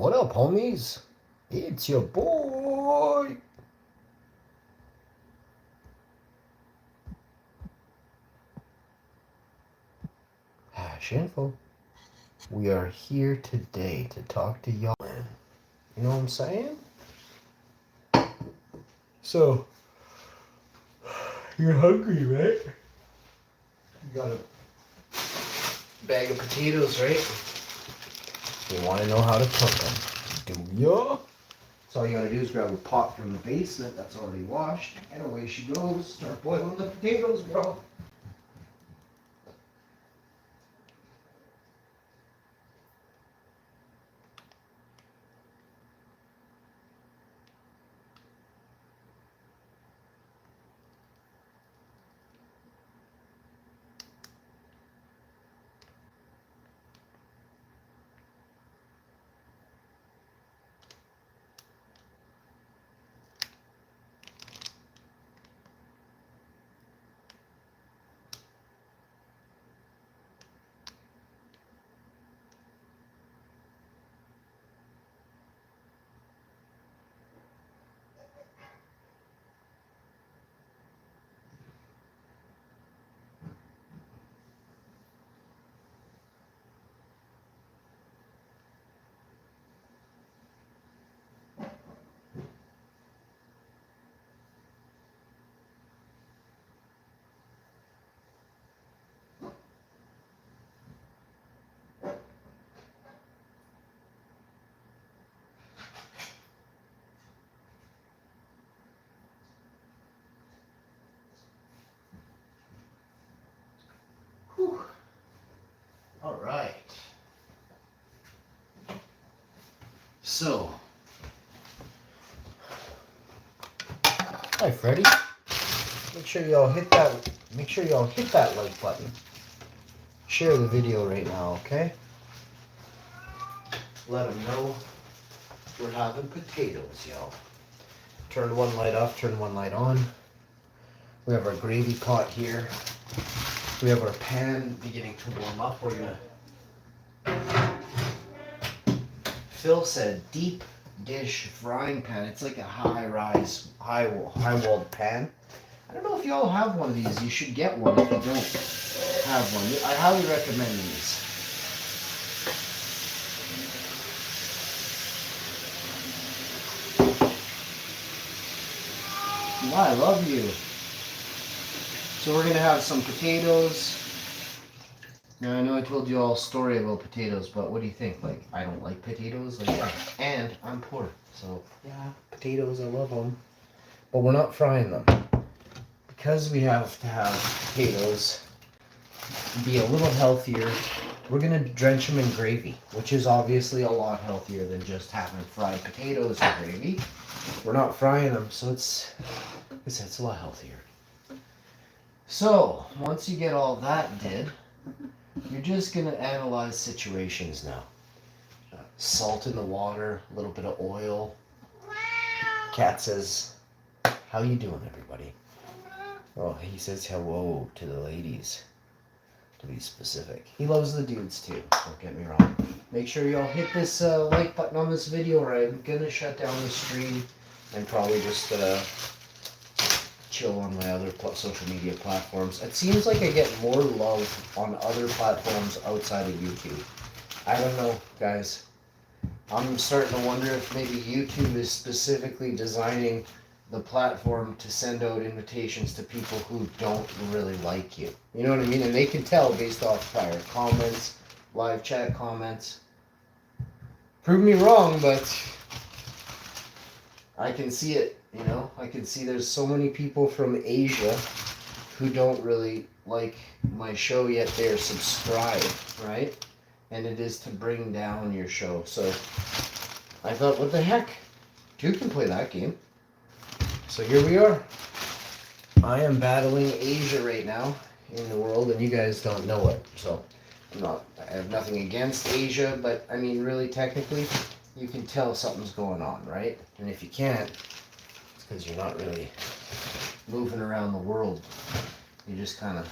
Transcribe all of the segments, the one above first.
What up, homies? It's your boy. WOWINFO. We are here today to talk to y'all. You know what I'm saying? So, you're hungry, right? You got a bag of potatoes, right? You want to know how to cook them, do ya? So all you gotta do is grab a pot from the basement that's already washed, and away she goes. Start boiling the potatoes, bro. Whew. All right. So, hi, Freddie. Make sure y'all hit that. Make sure y'all hit that like button. Share the video right now, okay? Let them know we're having potatoes, y'all. Turn one light off. Turn one light on. We have our gravy pot here. We have our pan beginning to warm up. We're gonna. Phil said deep dish frying pan. It's like a high-rise, high-walled pan. I don't know if y'all have one of these. You should get one if you don't have one. I highly recommend these. I love you. So we're gonna have some potatoes. Now I know I told you all a story about potatoes, but what do you think? Like, I don't like potatoes, like, yeah. And I'm poor, so yeah, potatoes, I love them. But we're not frying them because we have to have potatoes be a little healthier. We're gonna drench them in gravy, which is obviously a lot healthier than just having fried potatoes in gravy. We're not frying them, so it's a lot healthier. So once you get all that did, you're just gonna analyze situations now. Salt in the water, a little bit of oil. Cat says, "How you doing, everybody?" Oh, he says hello to the ladies, to be specific. He loves the dudes too, don't get me wrong. Make sure y'all hit this like button on this video, or I'm gonna shut down the stream and probably just chill on my other social media platforms. It seems like I get more love on other platforms outside of YouTube. I don't know, guys. I'm starting to wonder if maybe YouTube is specifically designing the platform to send out invitations to people who don't really like you. You know what I mean? And they can tell based off prior comments, live chat comments. Prove me wrong, but I can see it. You know, I can see there's so many people from Asia who don't really like my show, yet they're subscribed, right? And it is to bring down your show. So I thought, what the heck? Two can play that game. So here we are. I am battling Asia right now in the world, and you guys don't know it. So I have nothing against Asia, but I mean, really, technically, you can tell something's going on, right? And if you can't, because you're not really moving around the world. You're just kind of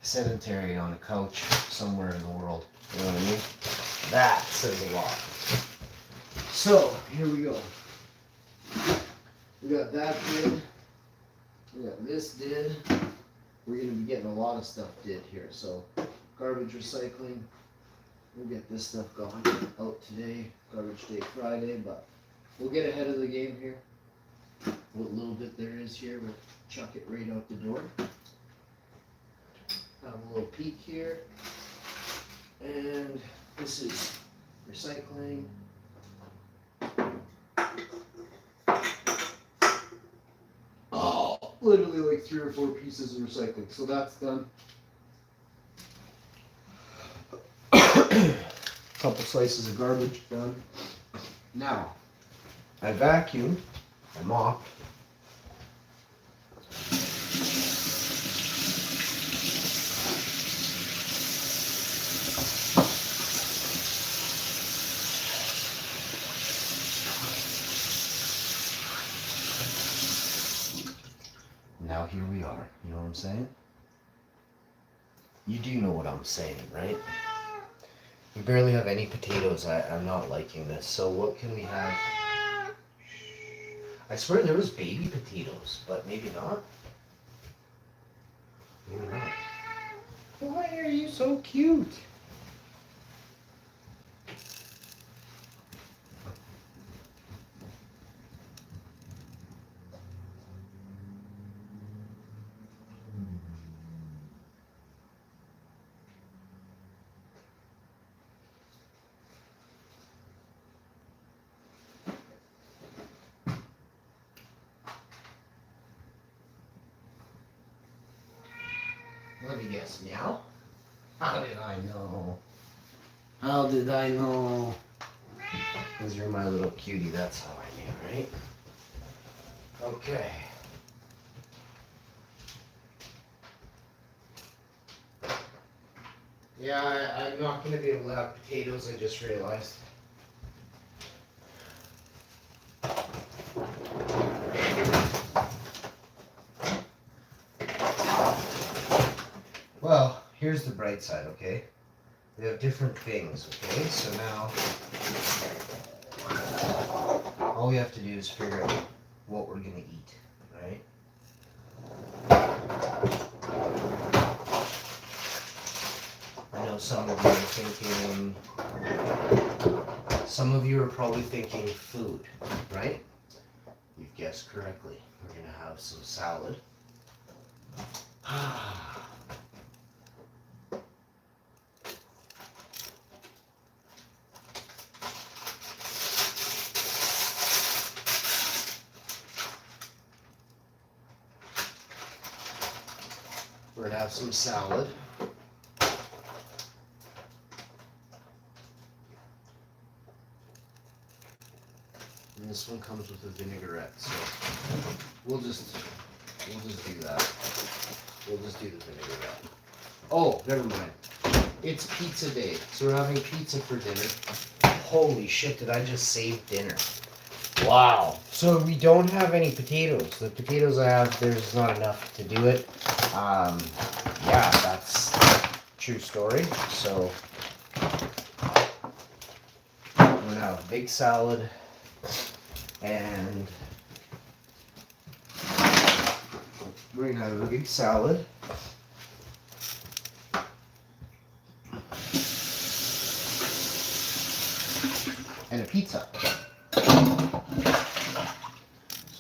sedentary on a couch somewhere in the world. You know what I mean? That says a lot. So, here we go. We got that did. We got this did. We're going to be getting a lot of stuff did here. So, garbage recycling. We'll get this stuff gone out today. Garbage day Friday, but we'll get ahead of the game here. What little bit there is here, we'll chuck it right out the door. Have a little peek here. And this is recycling. Oh, literally like 3 or 4 pieces of recycling. So that's done. Couple slices of garbage done. Now, I vacuumed, I mopped. Now here we are, you know what I'm saying? You do know what I'm saying, right? We barely have any potatoes. I'm not liking this. So what can we have? I swear there was baby potatoes, but maybe not. Maybe not. Why are you so cute? Let me guess, meow? How did I know? How did I know? Because you're my little cutie, that's how I knew, right? Okay. Yeah, I'm not going to be able to have potatoes, I just realized. Well, here's the bright side, okay? We have different things, okay? So now, all we have to do is figure out what we're going to eat, right? I know some of you are thinking, some of you are probably thinking food, right? You've guessed correctly. We're going to have some salad. We're going to have some salad. And this one comes with a vinaigrette, so we'll just do that. We'll just do the vinaigrette. Oh, never mind. It's pizza day, so we're having pizza for dinner. Holy shit, did I just save dinner? Wow. So we don't have any potatoes. The potatoes I have, there's not enough to do it. Yeah, that's true story. So we're gonna have a big salad and we're gonna have a big salad. And a pizza. So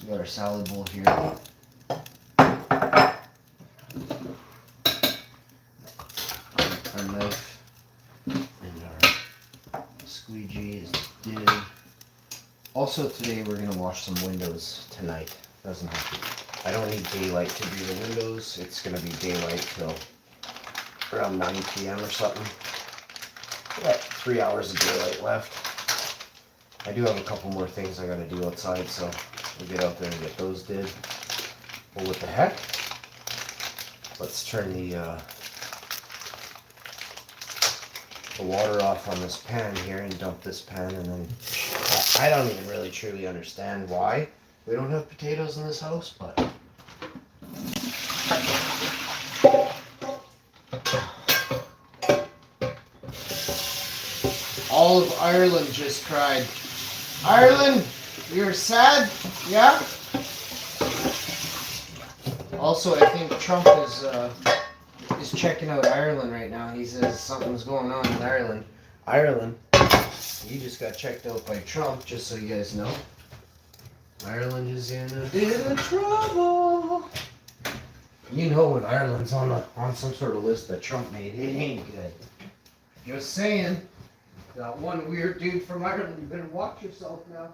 we got our salad bowl here. Our knife and our squeegee is did. Also today we're gonna wash some windows tonight. Doesn't have to. I don't need daylight to do the windows. It's gonna be daylight till around 9 p.m. or something. Got 3 hours of daylight left. I do have a couple more things I gotta do outside, so we'll get out there and get those did. Well, what the heck? Let's turn the water off on this pan here and dump this pan, and then I don't even really truly understand why we don't have potatoes in this house, but all of Ireland just cried. Ireland, you're sad? Yeah? Also, I think Trump is checking out Ireland right now. He says something's going on in Ireland. Ireland, you just got checked out by Trump, just so you guys know. Ireland is in a bit of trouble. You know when Ireland's on some sort of list that Trump made, it ain't good. Just saying. That one weird dude from Ireland, you better watch yourself now.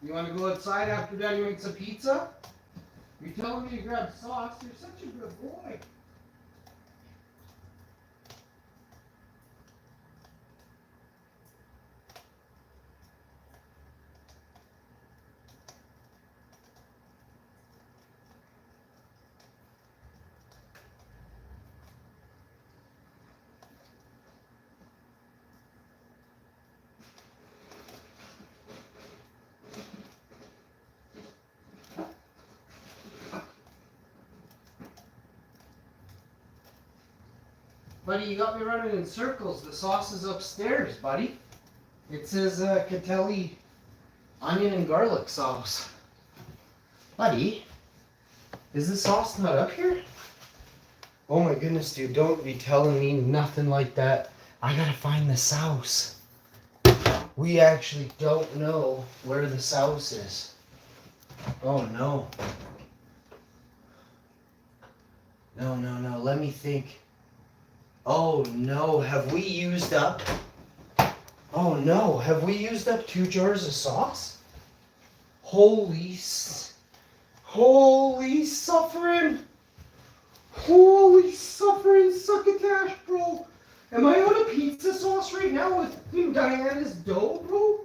You want to go outside after Daddy makes a pizza? You're telling me to grab sauce? You're such a good boy. Buddy, you got me running in circles. The sauce is upstairs, buddy. It says Catelli onion and garlic sauce. Buddy, is the sauce not up here? Oh my goodness, dude, don't be telling me nothing like that. I gotta find the sauce. We actually don't know where the sauce is. Oh no. No, let me think. Oh no, have we used up? Oh no, have we used up 2 jars of sauce? Holy suffering! Holy suffering succotash, bro! Am I out of pizza sauce right now with Diana's dough, bro?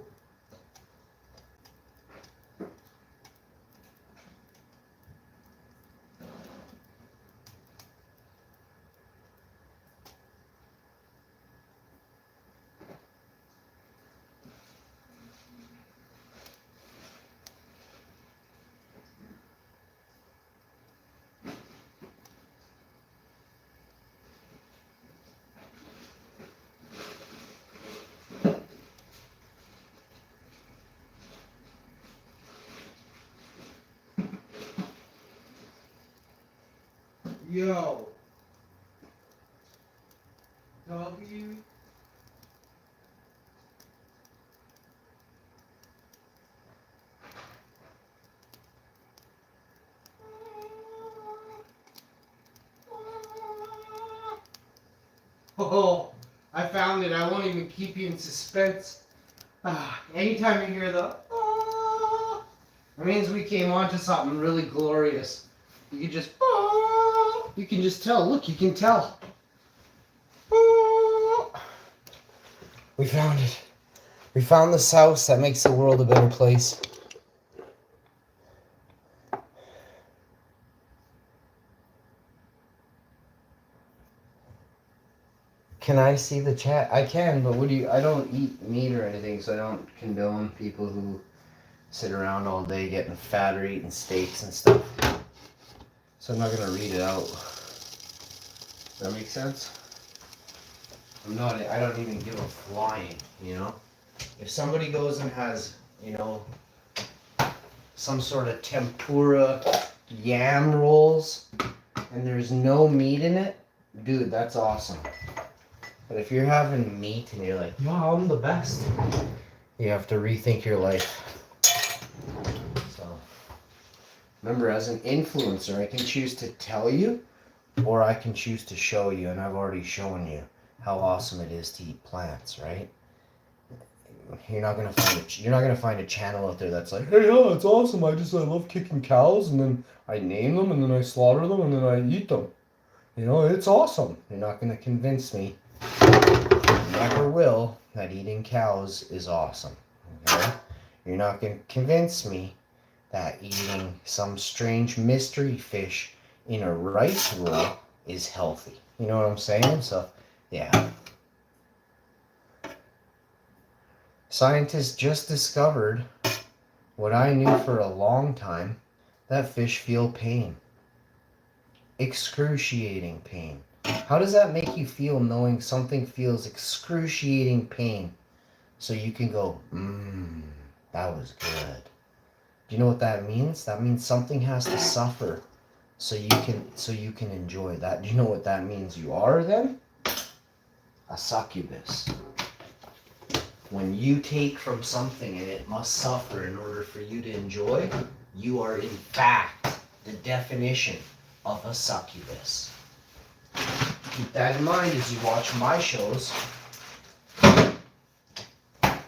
Yo. W. Oh, I found it. I won't even keep you in suspense. Anytime you hear the it means we came on to something really glorious. You can just you can just tell. Look, you can tell. We found it. We found the sauce that makes the world a better place. Can I see the chat? I can, but I don't eat meat or anything, so I don't condone people who sit around all day getting fat or eating steaks and stuff. So I'm not gonna read it out. Does that make sense? I don't even give a flying, you know? If somebody goes and has, you know, some sort of tempura yam rolls and there's no meat in it, dude, that's awesome. But if you're having meat and you're like, no, I'm the best, you have to rethink your life. So, remember, as an influencer, I can choose to tell you or I can choose to show you, and I've already shown you how awesome it is to eat plants, right? You're not gonna find a channel out there that's like, hey, yeah, it's awesome. I love kicking cows, and then I name them, and then I slaughter them, and then I eat them. You know, it's awesome. You're not gonna convince me, never will, that eating cows is awesome. Okay? You're not gonna convince me that eating some strange mystery fish in a rice roll is healthy. You know what I'm saying? So, yeah. Scientists just discovered what I knew for a long time, that fish feel pain. Excruciating pain. How does that make you feel knowing something feels excruciating pain? So you can go, that was good. Do you know what that means? That means something has to suffer so you can enjoy that. Do you know what that means you are then? A succubus. When you take from something and it must suffer in order for you to enjoy, you are in fact the definition of a succubus. Keep that in mind as you watch my shows. I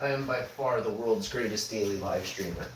am by far the world's greatest daily live streamer.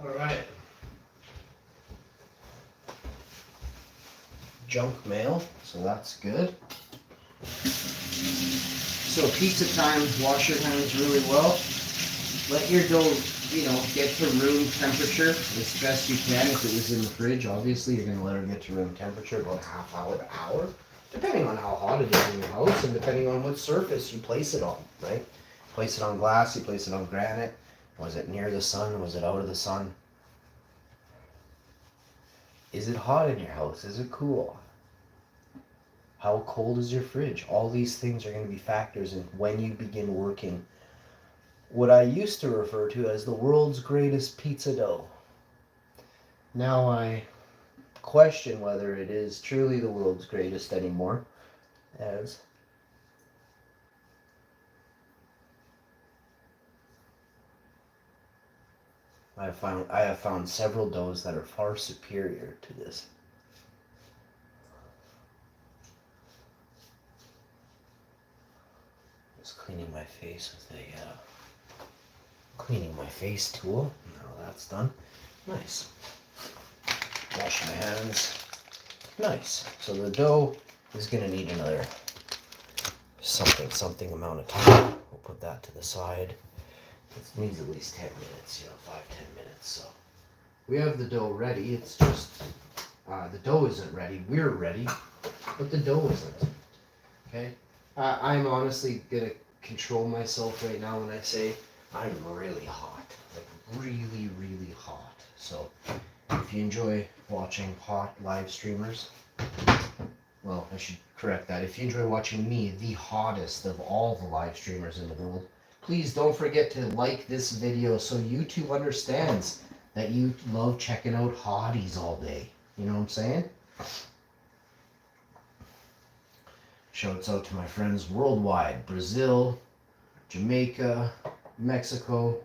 All right. Junk mail, so that's good. So pizza time, wash your hands really well. Let your dough, get to room temperature as best you can. If it was in the fridge, obviously you're gonna let it get to room temperature about half hour to hour, depending on how hot it is in your house and depending on what surface you place it on, right? Place it on glass, you place it on granite. Was it near the sun? Was it out of the sun? Is it hot in your house? Is it cool? How cold is your fridge? All these things are going to be factors in when you begin working what I used to refer to as the world's greatest pizza dough. Now I question whether it is truly the world's greatest anymore. as I have found several doughs that are far superior to this. Just cleaning my face with a cleaning my face tool. Now that's done. Nice. Wash my hands. Nice. So the dough is gonna need another something amount of time. We'll put that to the side. It needs at least 10 minutes, 5-10 minutes. So we have the dough ready. It's just the dough isn't ready. We're ready, but the dough isn't. Okay. I'm honestly gonna control myself right now when I say I'm really hot, like really, really hot. So if you enjoy watching hot live streamers, well, I should correct that. If you enjoy watching me, the hottest of all the live streamers in the world, please don't forget to like this video so YouTube understands that you love checking out hotties all day. You know what I'm saying? Shouts out to my friends worldwide. Brazil, Jamaica, Mexico.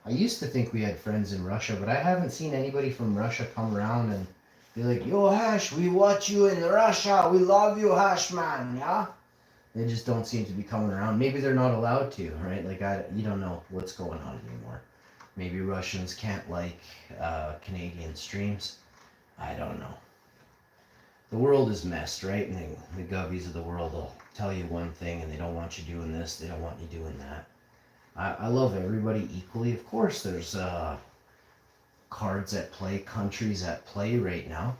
I used to think we had friends in Russia, but I haven't seen anybody from Russia come around and be like, yo, Hash, we watch you in Russia. We love you, Hash, man, yeah? They just don't seem to be coming around. Maybe they're not allowed to, right? Like, you don't know what's going on anymore. Maybe Russians can't like Canadian streams. I don't know. The world is messed, right? And the gubbies of the world will tell you one thing and they don't want you doing this, they don't want you doing that. I love everybody equally. Of course, there's cards at play, countries at play right now.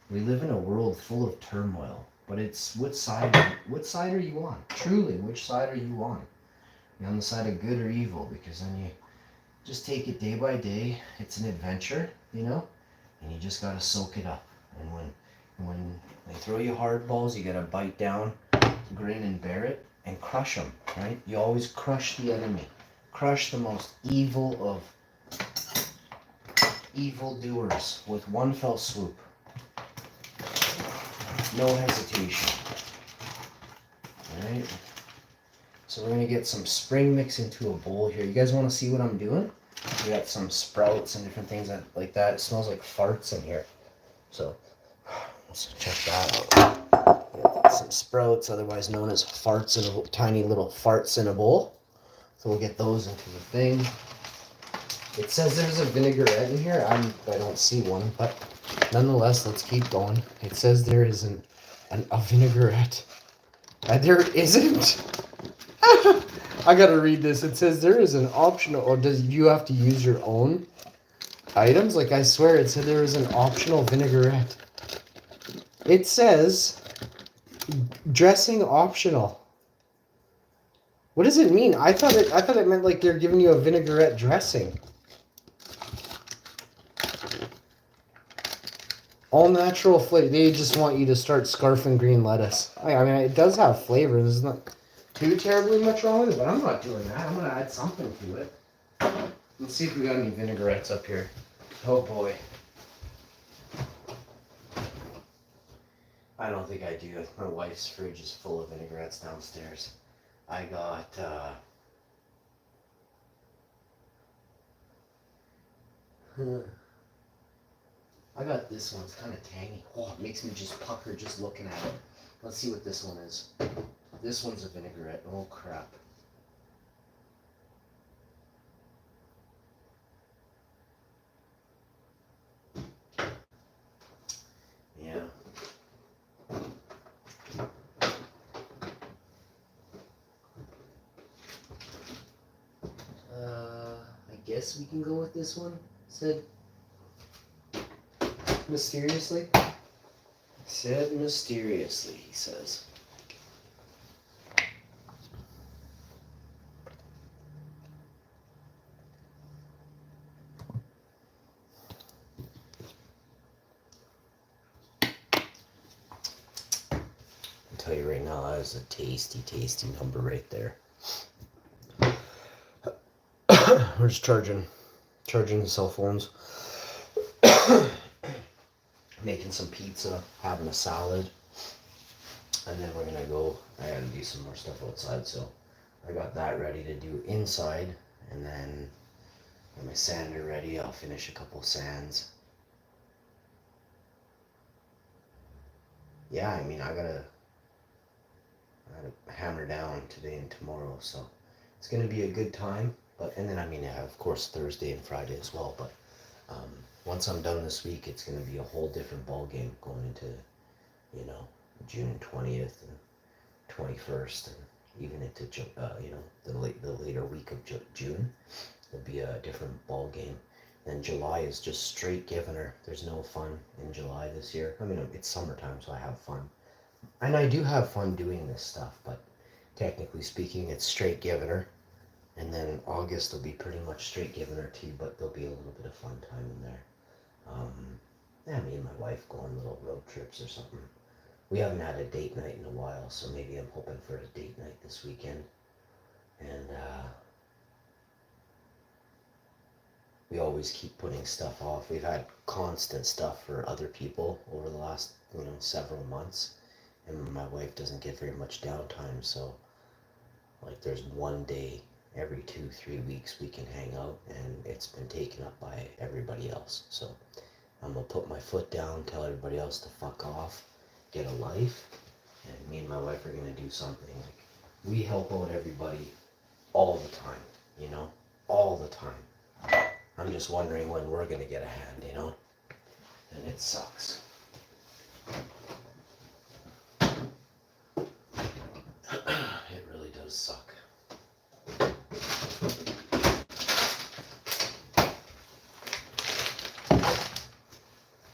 We live in a world full of turmoil, but it's what side are you on? Truly, which side are you on? You're on the side of good or evil, because then you just take it day by day. It's an adventure, and you just gotta soak it up. And when they throw you hard balls, you gotta bite down, grin and bear it, and crush them, right? You always crush the enemy. Crush the most evil of evildoers with one fell swoop. No hesitation. Alright? So we're going to get some spring mix into a bowl here. You guys want to see what I'm doing? We got some sprouts and different things like that. It smells like farts in here. So let's check that out. Some sprouts, otherwise known as farts in a tiny little farts in a bowl. So we'll get those into the thing. It says there's a vinaigrette in here. I don't see one, but nonetheless, let's keep going. It says there is a vinaigrette. There isn't. I gotta read this. It says there is an optional, or does you have to use your own items? Like, I swear it said there is an optional vinaigrette. It says dressing optional. What does it mean? I thought it meant like they're giving you a vinaigrette dressing. All natural flavor. They just want you to start scarfing green lettuce. I mean, it does have flavor. There's not too terribly much wrong with it, but I'm not doing that. I'm gonna add something to it. Let's see if we got any vinaigrettes up here. Oh boy. I don't think I do. My wife's fridge is full of vinaigrettes downstairs. I got this one. It's kind of tangy. Oh, it makes me just pucker just looking at it. Let's see what this one is. This one's a vinaigrette. Oh crap. Yeah. I guess we can go with this one, said mysteriously. Said mysteriously, he says. I'll tell you right now, that is a tasty, tasty number right there. We're just charging the cell phones. Making some pizza, having a salad. And then we're gonna go, I gotta do some more stuff outside, so I got that ready to do inside, and then get my sander ready. I'll finish a couple sands. Yeah, I mean, I gotta hammer down today and tomorrow, so it's gonna be a good time. But and then I mean, of course, Thursday and Friday as well. But once I'm done this week, it's gonna be a whole different ball game going into, you know, June 20th and 21st, and even into you know, the later week of June. It'll be a different ball game. And July is just straight giving her. There's no fun in July this year. I mean, it's summertime, so I have fun. And I do have fun doing this stuff, but technically speaking, it's straight giving her. And then August will be pretty much straight giving her too, but there'll be a little bit of fun time in there. Yeah, me and my wife go on little road trips or something. We haven't had a date night in a while, so maybe I'm hoping for a date night this weekend. And we always keep putting stuff off. We've had constant stuff for other people over the last, you know, several months. And my wife doesn't get very much downtime, so like there's one day every 2-3 weeks we can hang out, and it's been taken up by everybody else. So I'm gonna put my foot down, tell everybody else to fuck off, get a life, and me and my wife are gonna do something. Like, we help out everybody all the time, you know, all the time. I'm just wondering when we're gonna get a hand, you know, and it sucks. It really does suck.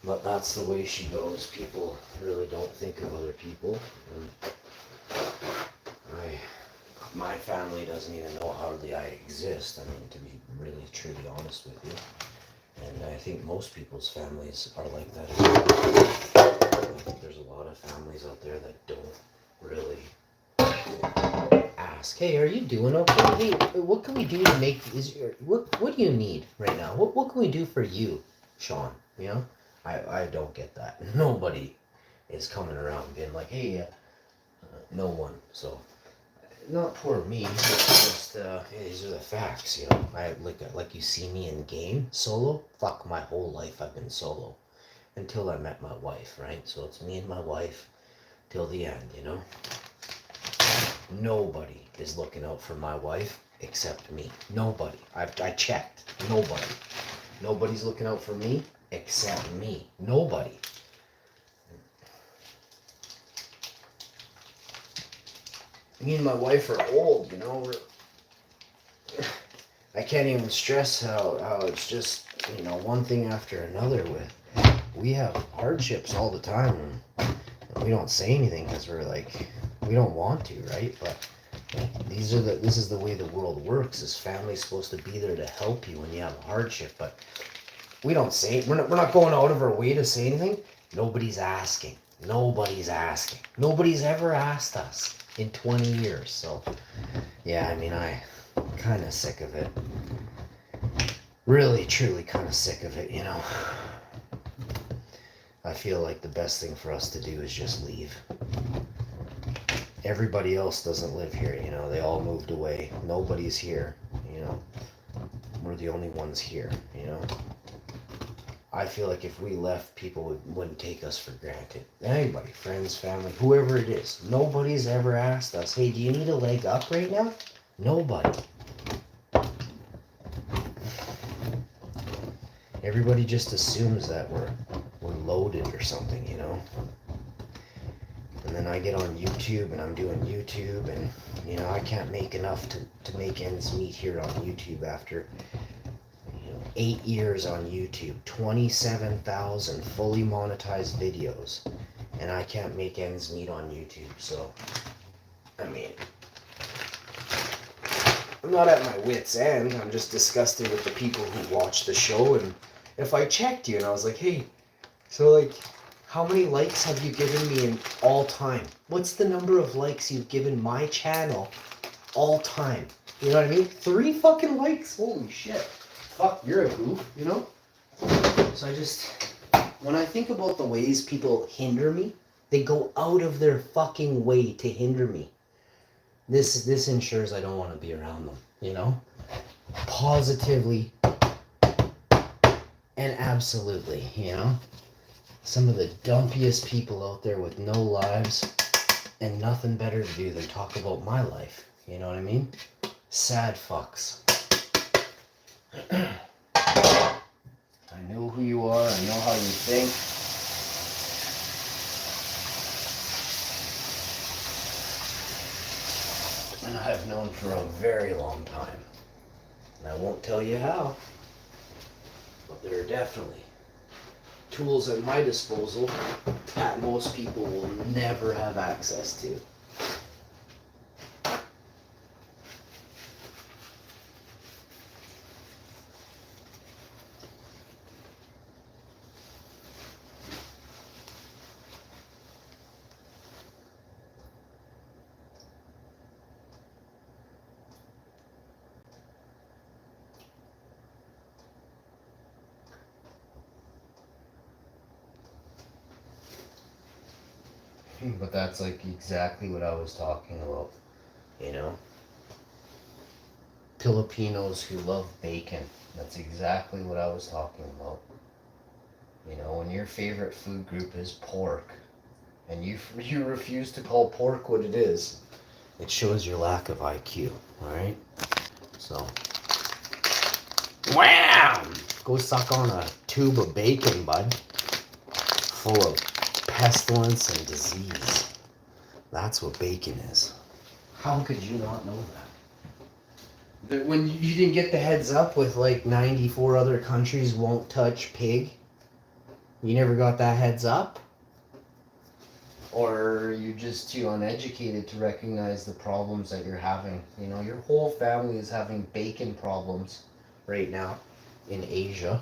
But that's the way she goes. People really don't think of other people. And my family doesn't even know hardly I exist. I mean, to be really, truly honest with you. And I think most people's families are like that as well. I think there's a lot of families out there that don't really ask, hey, are you doing okay? Hey, what can we do to make what do you need right now? What can we do for you, Sean? You know, I don't get that. Nobody is coming around being like, hey, no one. So not poor me, but just these are the facts, you know. I like you see me in game solo. Fuck, my whole life I've been solo until I met my wife, right? So it's me and my wife till the end, you know. Nobody is looking out for my wife except me. Nobody. I checked. Nobody. Nobody's looking out for me except me. Nobody. Me and my wife are old, you know. I can't even stress how it's just, you know, one thing after another. We have hardships all the time, and we don't say anything because we're like, we don't want to, right? But this is the way the world works. Is family supposed to be there to help you when you have a hardship? But we don't say it. We're not going out of our way to say anything. Nobody's asking. Nobody's asking. Nobody's ever asked us in 20 years. So yeah, I mean, I'm kind of sick of it. Really, truly kind of sick of it, you know. I feel like the best thing for us to do is just leave. Everybody else doesn't live here, you know. They all moved away. Nobody's here, you know. We're the only ones here, you know. I feel like if we left, people wouldn't take us for granted. Anybody, friends, family, whoever it is. Nobody's ever asked us, hey, do you need a leg up right now? Nobody. Everybody just assumes that we're loaded or something, you know. And then I get on YouTube and I'm doing YouTube, and you know, I can't make enough to make ends meet here on YouTube after 8 years on YouTube, 27,000 fully monetized videos, and I can't make ends meet on YouTube. So I mean, I'm not at my wit's end. I'm just disgusted with the people who watch the show. And if I checked you and I was like, hey, so like, how many likes have you given me in all time? What's the number of likes you've given my channel all time? You know what I mean? 3 fucking likes? Holy shit. Fuck, you're a goof, you know? So I just, when I think about the ways people hinder me They go out of their fucking way to hinder me. This ensures I don't want to be around them, you know? Positively and absolutely, you know? Some of the dumpiest people out there with no lives and nothing better to do than talk about my life. You know what I mean? Sad fucks. I know who you are. I know how you think. And I've known for a very long time. And I won't tell you how. But there are definitely tools at my disposal that most people will never have access to. But that's like exactly what I was talking about, you know? Filipinos who love bacon. That's exactly what I was talking about. You know, when your favorite food group is pork, and you refuse to call pork what it is, it shows your lack of IQ, alright? So, wham! Go suck on a tube of bacon, bud. Full of pestilence and disease. That's what bacon is. How could you not know that? When you didn't get the heads up with like 94 other countries won't touch pig, you never got that heads up? Or are you just too uneducated to recognize the problems that you're having? You know, your whole family is having bacon problems right now in Asia,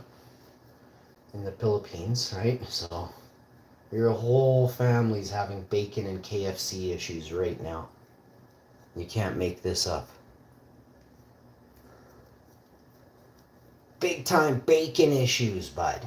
in the Philippines, right? So your whole family's having bacon and KFC issues right now. You can't make this up. Big time bacon issues, bud.